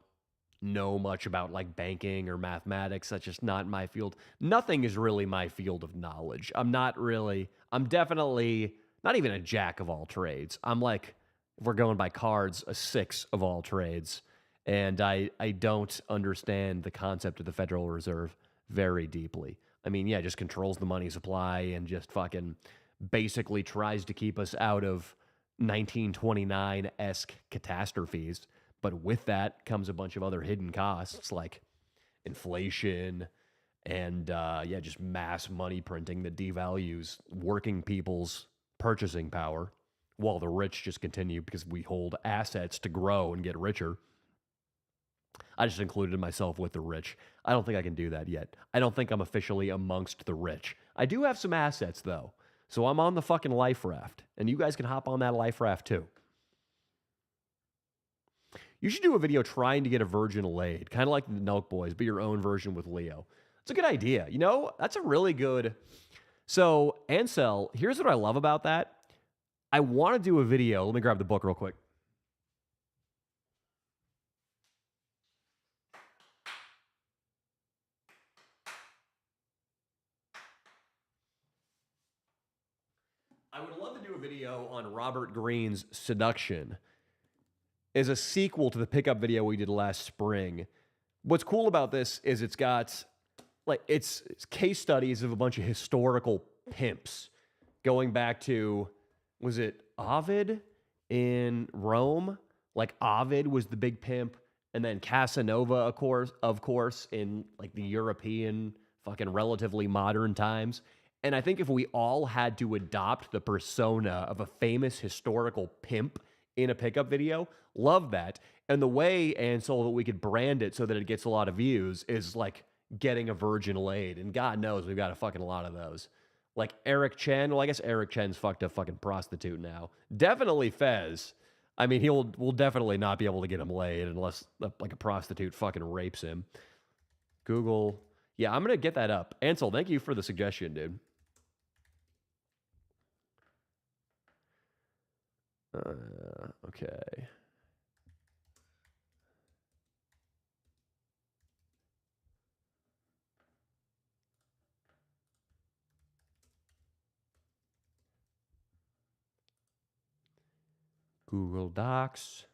know much about like banking or mathematics. That's just not my field. Nothing is really my field of knowledge. I'm definitely not even a jack of all trades. I'm like, if we're going by cards, a 6 of all trades. And I don't understand the concept of the Federal Reserve very deeply. I mean, yeah, it just controls the money supply and just fucking basically tries to keep us out of 1929-esque catastrophes. But with that comes a bunch of other hidden costs like inflation and, just mass money printing that devalues working people's purchasing power while the rich just continue because we hold assets to grow and get richer. I just included myself with the rich. I don't think I can do that yet. I don't think I'm officially amongst the rich. I do have some assets, though. So I'm on the fucking life raft. And you guys can hop on that life raft, too. You should do a video trying to get a virgin laid, kind of like the Nelk Boys, but your own version with Leo. It's a good idea. You know, that's a really good... So, Ansel, here's what I love about that. I want to do a video. Let me grab the book real quick. I would love to do a video on Robert Greene's Seduction as a sequel to the pickup video we did last spring. What's cool about this is it's got, like, it's case studies of a bunch of historical pimps going back to, was it Ovid in Rome? Like, Ovid was the big pimp, and then Casanova, of course, in, like, the European fucking relatively modern times. And I think if we all had to adopt the persona of a famous historical pimp in a pickup video, love that. And the way, Ansel, that we could brand it so that it gets a lot of views is like getting a virgin laid. And God knows we've got a fucking lot of those. Like Eric Chen. Well, I guess Eric Chen's fucked a fucking prostitute now. Definitely Fez. I mean, we'll definitely not be able to get him laid unless like a prostitute fucking rapes him. Google. Yeah, I'm going to get that up. Ansel, thank you for the suggestion, dude. Okay. Google Docs.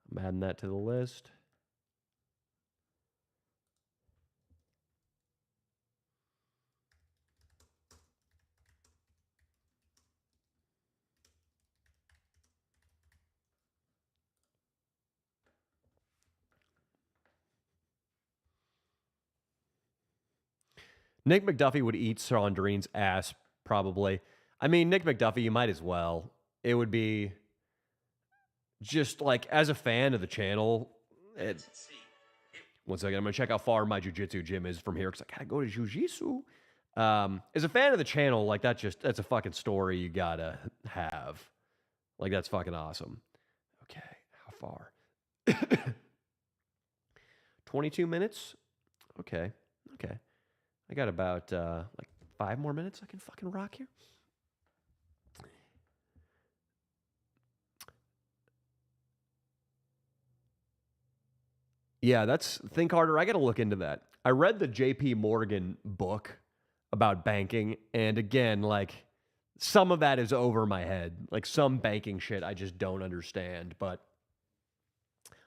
I'm adding that to the list. Nick McDuffie would eat Sandrine's ass, probably. I mean, Nick McDuffie, you might as well. It would be just like, as a fan of the channel, one second, I'm going to check how far my jiu-jitsu gym is from here because I got to go to jiu-jitsu. As a fan of the channel, like, that's a fucking story you got to have. Like, that's fucking awesome. Okay, how far? 22 minutes? Okay. I got about, like, 5 more minutes I can fucking rock here. Yeah, that's Think Harder. I got to look into that. I read the JP Morgan book about banking, and again, like, some of that is over my head. Like, some banking shit I just don't understand, but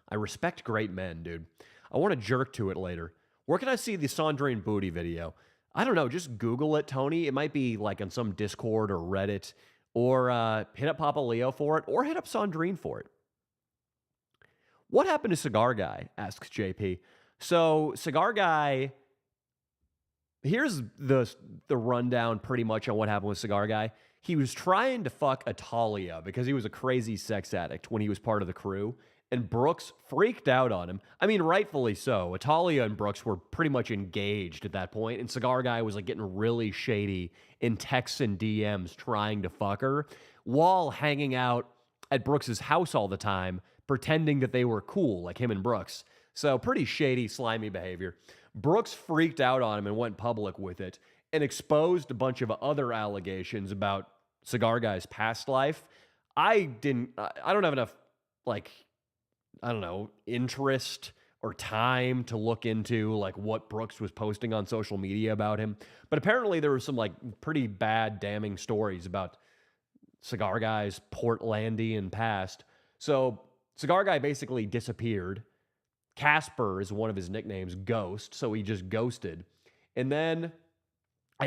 I respect great men, dude. I want to jerk to it later. Where can I see the Sandrine Booty video? I don't know. Just Google it, Tony. It might be like on some Discord or Reddit, or hit up Papa Leo for it, or hit up Sandrine for it. What happened to Cigar Guy? Asks JP. So Cigar Guy, here's the rundown pretty much on what happened with Cigar Guy. He was trying to fuck Atalia because he was a crazy sex addict when he was part of the crew, and Brooks freaked out on him. I mean, rightfully so. Atalia and Brooks were pretty much engaged at that point, and Cigar Guy was like getting really shady in texts and DMs trying to fuck her while hanging out at Brooks's house all the time, pretending that they were cool, like him and Brooks. So pretty shady, slimy behavior. Brooks freaked out on him and went public with it and exposed a bunch of other allegations about Cigar Guy's past life. I don't have enough, like, I don't know, interest or time to look into like what Brooks was posting on social media about him. But apparently there were some like pretty bad, damning stories about Cigar Guy's Portlandian past. So Cigar Guy basically disappeared. Casper is one of his nicknames, Ghost, so he just ghosted. And then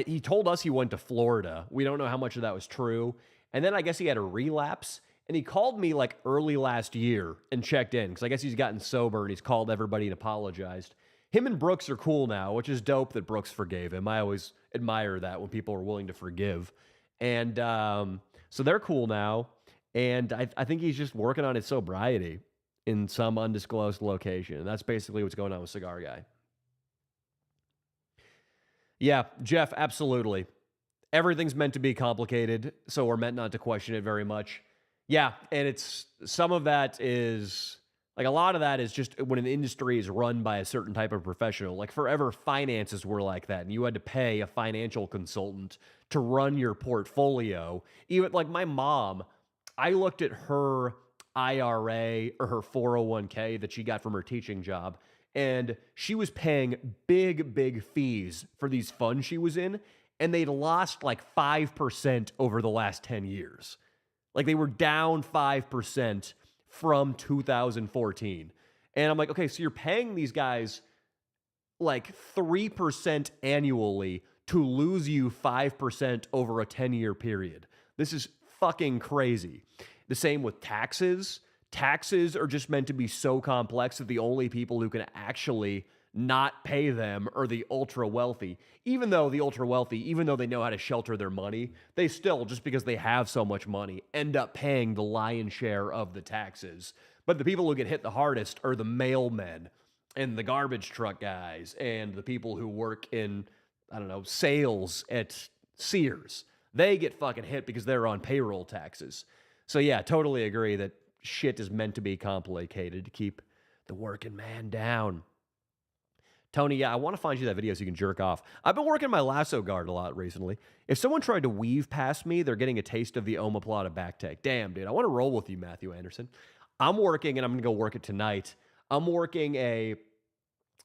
he told us he went to Florida. We don't know how much of that was true. And then I guess he had a relapse, and he called me like early last year and checked in, because I guess he's gotten sober, and he's called everybody and apologized. Him and Brooks are cool now, which is dope that Brooks forgave him. I always admire that when people are willing to forgive. And so they're cool now. And I think he's just working on his sobriety in some undisclosed location. And that's basically what's going on with Cigar Guy. Yeah, Jeff, absolutely. Everything's meant to be complicated, so we're meant not to question it very much. Yeah, and it's some of that is, like, a lot of that is just when an industry is run by a certain type of professional. Like, forever finances were like that, and you had to pay a financial consultant to run your portfolio. Even, like, my mom, I looked at her IRA or her 401k that she got from her teaching job, and she was paying big fees for these funds she was in, and they'd lost like 5% over the last 10 years. Like, they were down 5% from 2014. And I'm like, okay, so you're paying these guys like 3% annually to lose you 5% over a 10-year period. This is fucking crazy. The same with taxes. Taxes are just meant to be so complex that the only people who can actually not pay them are the ultra wealthy. Even though the ultra wealthy, even though they know how to shelter their money, they still, just because they have so much money, end up paying the lion's share of the taxes. But the people who get hit the hardest are the mailmen and the garbage truck guys and the people who work in, I don't know, sales at Sears. They get fucking hit because they're on payroll taxes. So yeah, totally agree that shit is meant to be complicated to keep the working man down. Tony, yeah, I want to find you that video so you can jerk off. I've been working my lasso guard a lot recently. If someone tried to weave past me, they're getting a taste of the omoplata back take. Damn, dude, I want to roll with you, Matthew Anderson. I'm working, and I'm going to go work it tonight. I'm working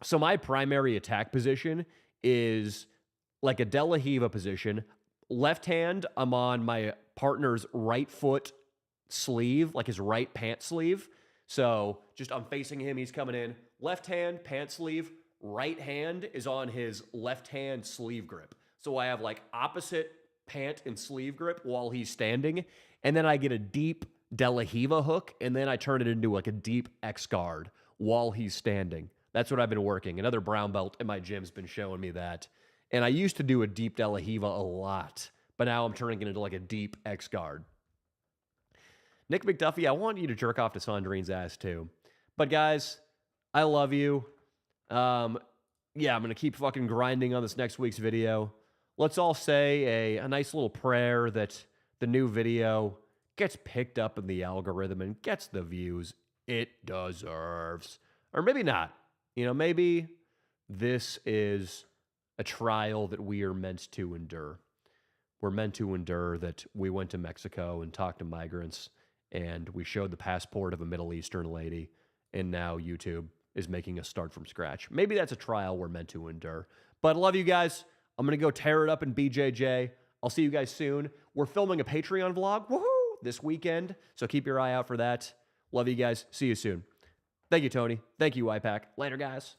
so my primary attack position is like a De La Riva position. Left hand, I'm on my partner's right foot sleeve, like his right pant sleeve. So just I'm facing him, he's coming in. Left hand, pant sleeve. Right hand is on his left hand sleeve grip. So I have like opposite pant and sleeve grip while he's standing. And then I get a deep De La Riva hook, and then I turn it into like a deep X guard while he's standing. That's what I've been working. Another brown belt in my gym's been showing me that. And I used to do a deep De La Riva a lot, but now I'm turning it into like a deep X guard. Nick McDuffie, I want you to jerk off to Sandrine's ass too. But guys, I love you. Yeah, I'm going to keep fucking grinding on this next week's video. Let's all say a nice little prayer that the new video gets picked up in the algorithm and gets the views it deserves. Or maybe not. You know, maybe this is a trial that we are meant to endure. We're meant to endure that we went to Mexico and talked to migrants, and we showed the passport of a Middle Eastern lady, and now YouTube is making us start from scratch. Maybe that's a trial we're meant to endure. But I love you guys. I'm going to go tear it up in BJJ. I'll see you guys soon. We're filming a Patreon vlog, woohoo, this weekend, so keep your eye out for that. Love you guys. See you soon. Thank you, Tony. Thank you, YPAC. Later, guys.